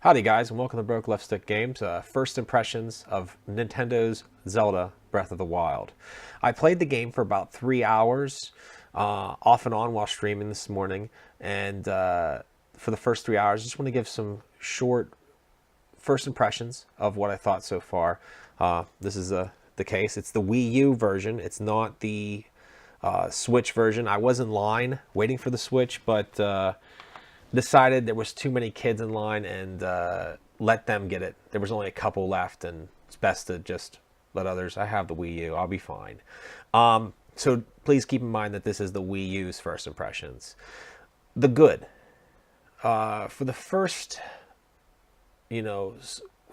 Howdy guys, and welcome to Broke Left Stick Games, first impressions of Nintendo's Zelda Breath of the Wild. I played the game for about 3 hours, off and on while streaming this morning, and for the first 3 hours, I just want to give some short first impressions of what I thought so far. This is the case. It's the Wii U version. It's not the Switch version. I was in line waiting for the Switch, but decided there was too many kids in line and let them get it. There was only a couple left, and it's best to just let others. I have the Wii U. I'll be fine. So please keep in mind that this is the Wii U's first impressions. The good. For the first,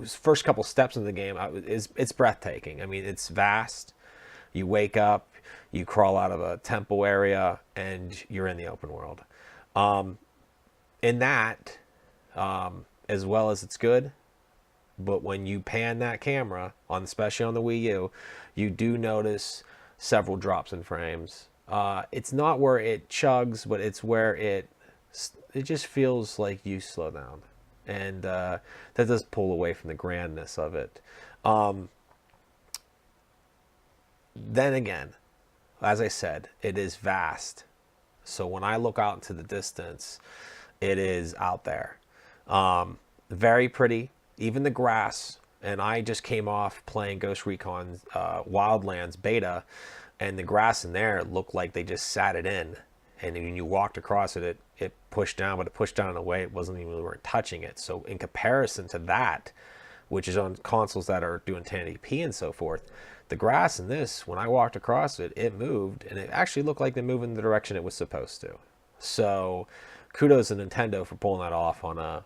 first couple steps in the game, it's breathtaking. I mean, it's vast. You wake up, you crawl out of a temple area, and you're in the open world. In that, as well as it's good, but when you pan that camera, especially on the Wii U, you do notice several drops in frames. It's not where it chugs, but it's where it just feels like you slow down, and that does pull away from the grandness of it. Then again, as I said, it is vast. So when I look out into the distance, it is out there. Very pretty, even the grass. And I just came off playing Ghost Recon Wildlands beta, and the grass in there looked like they just sat it in. And when you walked across it, it pushed down, but it pushed down in a way it wasn't even, we weren't touching it. So in comparison to that, which is on consoles that are doing 1080p and so forth, the grass in this, when I walked across it, it moved, and it actually looked like they moved in the direction it was supposed to. So kudos to Nintendo for pulling that off on a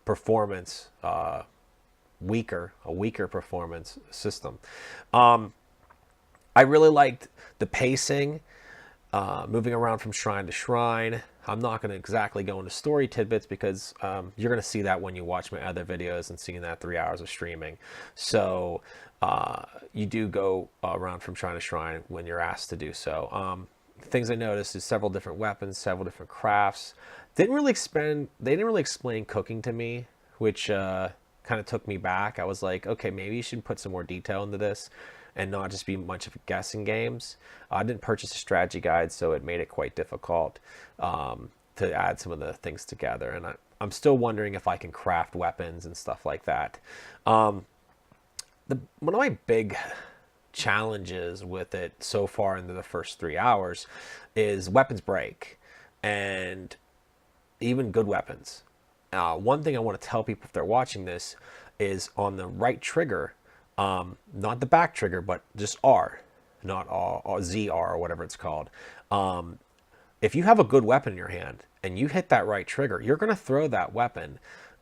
performance, weaker performance system. I really liked the pacing, moving around from shrine to shrine. I'm not going to exactly go into story tidbits because you're going to see that when you watch my other videos and seeing that 3 hours of streaming. So you do go around from shrine to shrine when you're asked to do so. Things I noticed is several different weapons, several different crafts. They didn't really explain cooking to me, which kind of took me back. I was like, okay, maybe you should put some more detail into this and not just be much of guessing games. I didn't purchase a strategy guide, so it made it quite difficult to add some of the things together. And I'm still wondering if I can craft weapons and stuff like that. One of my big challenges with it so far into the first 3 hours is weapons break, and even good weapons. One thing I want to tell people if they're watching this is on the right trigger, not the back trigger, but just R, not ZR or whatever it's called. If you have a good weapon in your hand and you hit that right trigger, you're going to throw that weapon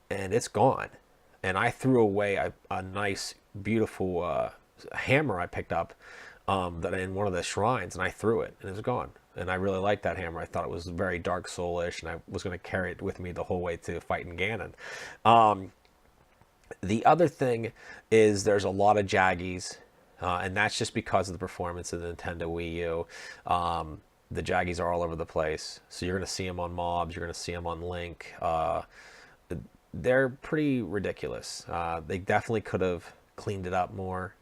and it's gone. And I threw away a nice, beautiful hammer I picked up that in one of the shrines, and I threw it and it was gone. And I really liked that hammer. I thought it was very Dark Soul-ish, and I was going to carry it with me the whole way to fighting Ganon. The other thing is there's a lot of Jaggies, and that's just because of the performance of the Nintendo Wii U. The Jaggies are all over the place, so you're going to see them on mobs, you're going to see them on Link. They're pretty ridiculous. They definitely could have cleaned it up more,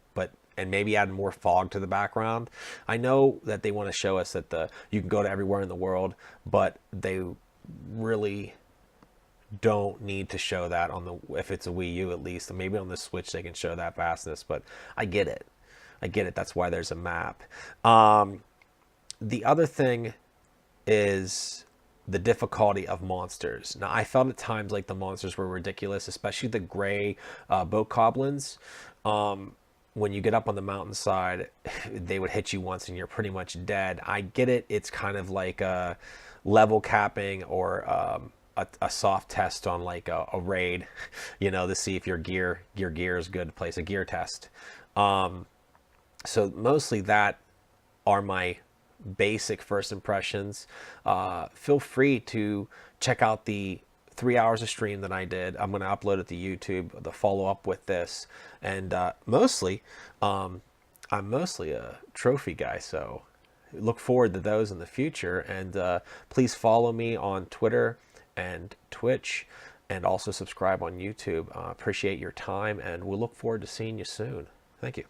and maybe add more fog to the background. I know that they want to show us that you can go to everywhere in the world, but they really don't need to show that if it's a Wii U at least. And maybe on the Switch they can show that vastness, but I get it. That's why there's a map. The other thing is the difficulty of monsters. Now, I felt at times like the monsters were ridiculous, especially the gray boat goblins. When you get up on the mountainside, they would hit you once and you're pretty much dead. I get it. It's kind of like a level capping or a soft test on like a raid, to see if your gear is good to place a gear test. So mostly that are my basic first impressions. Feel free to check out the 3 hours of stream that I did. I'm going to upload it to YouTube, the follow up with this. And I'm mostly a trophy guy, so look forward to those in the future. And please follow me on Twitter and Twitch and also subscribe on YouTube. Appreciate your time, and we'll look forward to seeing you soon. Thank you.